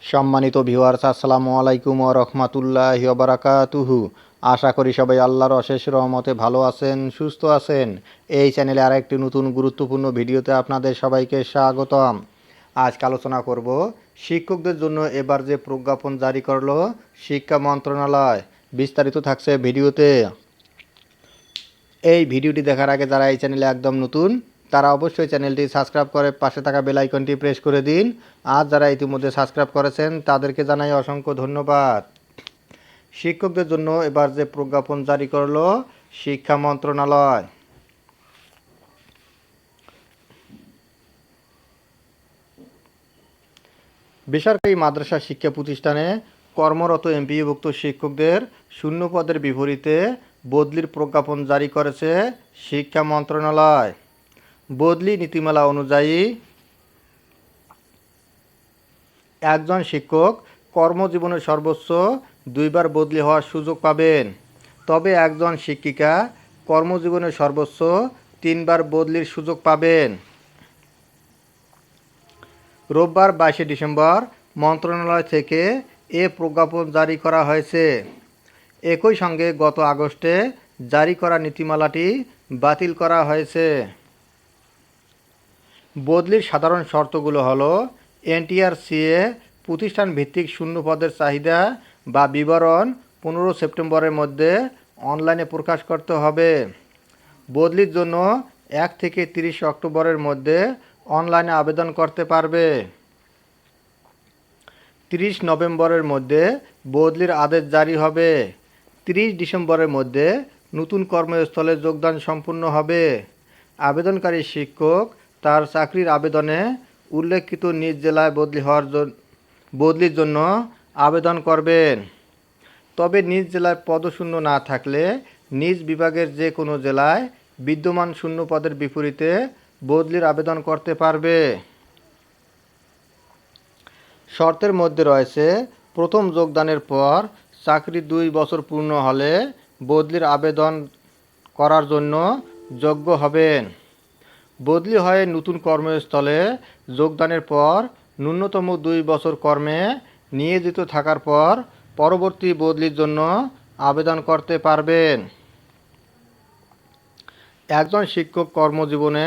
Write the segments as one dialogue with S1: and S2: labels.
S1: সম্মানিত ভিউয়ার্স, আসসালামু আলাইকুম ওয়া রাহমাতুল্লাহি ওয়া বারাকাতুহু। আশা করি সবাই আল্লাহর অশেষ রহমতে ভালো আছেন, সুস্থ আছেন। এই চ্যানেলে আরেকটি নতুন গুরুত্বপূর্ণ ভিডিওতে আপনাদের সবাইকে স্বাগতম। আজকে আলোচনা করব শিক্ষকদের জন্য এবার যে প্রজ্ঞাপন জারি করলো শিক্ষা মন্ত্রণালয়। বিস্তারিত থাকছে ভিডিওতে। এই ভিডিওটি দেখার আগে যারা এই চ্যানেলে একদম নতুন তারা অবশ্যই চ্যানেলটি সাবস্ক্রাইব করে পাশে থাকা বেল আইকনটি প্রেস করে দিন। আর যারা ইতিমধ্যে সাবস্ক্রাইব করেছেন তাদেরকে জানাই অসংখ্য ধন্যবাদ। শিক্ষকদের জন্য এবার যে প্রজ্ঞাপন জারি করলো শিক্ষা মন্ত্রণালয়। বেসরকারি মাদ্রাসা শিক্ষা প্রতিষ্ঠানে কর্মরত এমপিওভুক্ত শিক্ষকদের শূন্য পদের বিপরীতে বদলির প্রজ্ঞাপন জারি করেছে শিক্ষা মন্ত্রণালয়। বদলি নীতিমালা অনুযায়ী একজন শিক্ষক কর্মজীবনে সর্বোচ্চ 2 বার বদলি হওয়ার সুযোগ পাবেন। তবে একজন শিক্ষিকা কর্মজীবনে সর্বোচ্চ 3 বার বদলির সুযোগ পাবেন। রোববার 22 ডিসেম্বর মন্ত্রণালয় থেকে এ প্রজ্ঞাপন জারি করা হয়েছে। একই সঙ্গে গত আগস্টে জারি করা নীতিমালাটি বাতিল করা হয়েছে। বদলির সাধারণ শর্তগুলো হলো এনটিআরসিএ প্রতিষ্ঠান ভিত্তিক শূন্য পদের চাহিদা বা বিবরণ 15 সেপ্টেম্বরের মধ্যে অনলাইনে প্রকাশ করতে হবে। বদলির জন্য 1 থেকে 30 অক্টোবরের মধ্যে অনলাইনে আবেদন করতে পারবে। 30 নভেম্বরের মধ্যে বদলির আদেশ জারি হবে। 30 ডিসেম্বরের মধ্যে নতুন কর্মস্থলে যোগদান সম্পূর্ণ হবে। আবেদনকারী শিক্ষক তার চাকরির আবেদনে উল্লেখিত নিজ জেলায় বদলির জন্য আবেদন করবেন। তবে নিজ জেলায় পদশূন্য না থাকলে নিজ বিভাগের যে কোনো জেলায় বিদ্যমান শূন্য পদের বিপরীতে বদলির আবেদন করতে পারবে। শর্তের মধ্যে রয়েছে প্রথম যোগদানের পর চাকরি 2 বছর পূর্ণ হলে বদলির আবেদন করার জন্য যোগ্য হবেন। বদলি হয়ে নতুন কর্মস্থলে যোগদানের পর ন্যূনতম 2 বছর কর্মে নিয়োজিত থাকার পর পরবর্তী বদলির জন্য আবেদন করতে পারবেন। একজন শিক্ষক কর্মজীবনে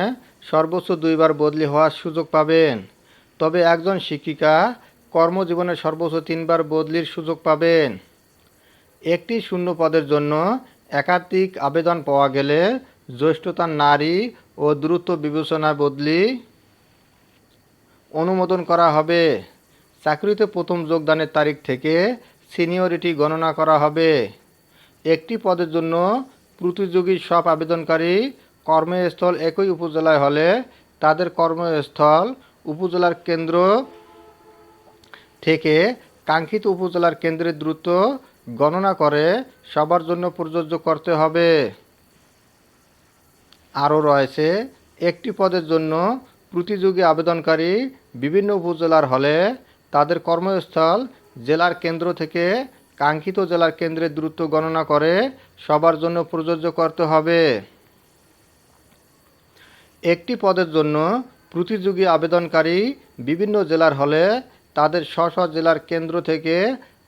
S1: সর্বোচ্চ 2 বার বদলি হওয়ার সুযোগ পাবেন। তবে একজন শিক্ষিকা কর্মজীবনে সর্বোচ্চ 3 বার বদলির সুযোগ পাবেন। একটি শূন্য পদের জন্য একাধিক আবেদন পাওয়া গেলে জ্যেষ্ঠতার নারী ও দ্রুত বিবেচনায় বদলি অনুমোদন করা হবে। চাকরিতে প্রথম যোগদানের তারিখ থেকে সিনিয়রিটি গণনা করা হবে। একটি পদের জন্য প্রতিযোগী সব আবেদনকারী কর্মস্থল একই উপজেলায় হলে তাদের কর্মস্থল উপজেলার কেন্দ্র থেকে কাঙ্ক্ষিত উপজেলার কেন্দ্রের দূরত্ব গণনা করে সবার জন্য প্রযোজ্য করতে হবে। আরও রয়েছে একটি পদের জন্য প্রতিযোগী আবেদনকারী বিভিন্ন উপজেলার হলে তাদের কর্মস্থল জেলার কেন্দ্র থেকে কাঙ্ক্ষিত জেলার কেন্দ্রের দূরত্ব গণনা করে সবার জন্য প্রযোজ্য করতে হবে। একটি পদের জন্য প্রতিযোগী আবেদনকারী বিভিন্ন জেলার হলে তাদের স্ব জেলার কেন্দ্র থেকে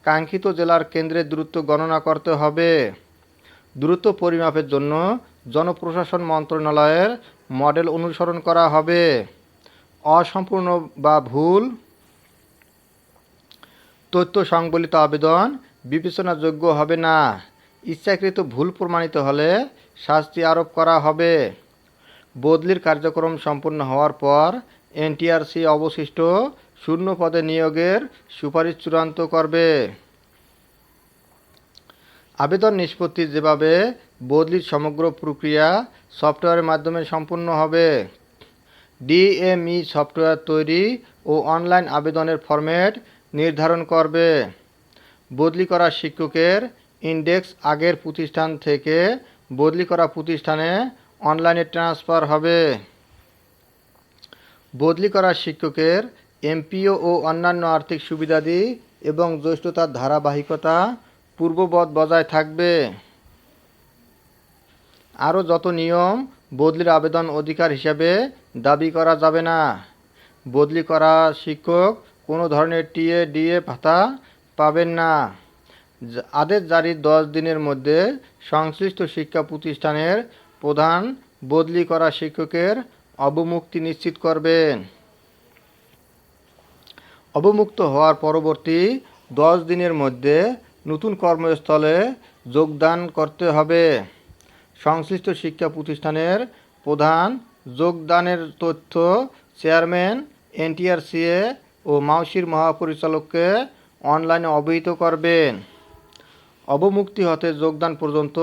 S1: কাঙ্ক্ষিত জেলার কেন্দ্রের দূরত্ব গণনা করতে হবে। দূরত্ব পরিমাপের জন্য জনপ্রশাসন মন্ত্রণালয়ের মডেল অনুসরণ করা হবে। অসম্পূর্ণ বা ভুল তথ্য সংবলিত আবেদন বিবেচনাযোগ্য হবে না। ইচ্ছাকৃত ভুল প্রমাণিত হলে শাস্তি আরোপ করা হবে। বদলির কার্যক্রম সম্পন্ন হওয়ার পর এনটিআরসি অবশিষ্ট শূন্য পদে নিয়োগের সুপারিশ চূড়ান্ত করবে। আবেদন নিষ্পত্তি যেভাবে বদলির সমগ্র প্রক্রিয়া সফটওয়্যারের মাধ্যমে সম্পন্ন হবে। ডিএমই সফটওয়্যার তৈরি ও অনলাইন আবেদনের ফরম্যাট নির্ধারণ করবে। বদলি করা শিক্ষকের ইন্ডেক্স আগের প্রতিষ্ঠান থেকে বদলি করা প্রতিষ্ঠানে অনলাইনে ট্রান্সফার হবে। বদলি করা শিক্ষকের এমপিও ও অন্যান্য আর্থিক সুবিধাদি এবং জ্যেষ্ঠতার ধারাবাহিকতা পূর্ববৎ বজায় থাকবে। আরও যত নিয়ম বদলির আবেদন অধিকার হিসাবে দাবি করা যাবে না। বদলি করা শিক্ষক কোনো ধরনের টিএ ডিএ ভাতা পাবেন না। আদেশ জারির 10 দিনের মধ্যে সংশ্লিষ্ট শিক্ষা প্রতিষ্ঠানের প্রধান বদলি করা শিক্ষকের অবমুক্তি নিশ্চিত করবেন। অবমুক্ত হওয়ার পরবর্তী 10 দিনের মধ্যে নতুন কর্মস্থলে যোগদান করতে হবে। সংশ্লিষ্ট শিক্ষা প্রতিষ্ঠানের প্রধান যোগদানের তথ্য চেয়ারম্যান, এনটিআরসিএ ও মাউসির মহাপরিচালককে অনলাইনে অবহিত করবেন। অবমুক্তি হতে যোগদান পর্যন্ত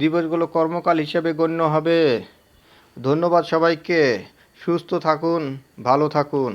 S1: দিবসগুলো কর্মকাল হিসেবে গণ্য হবে। ধন্যবাদ সবাইকে। সুস্থ থাকুন, ভালো থাকুন।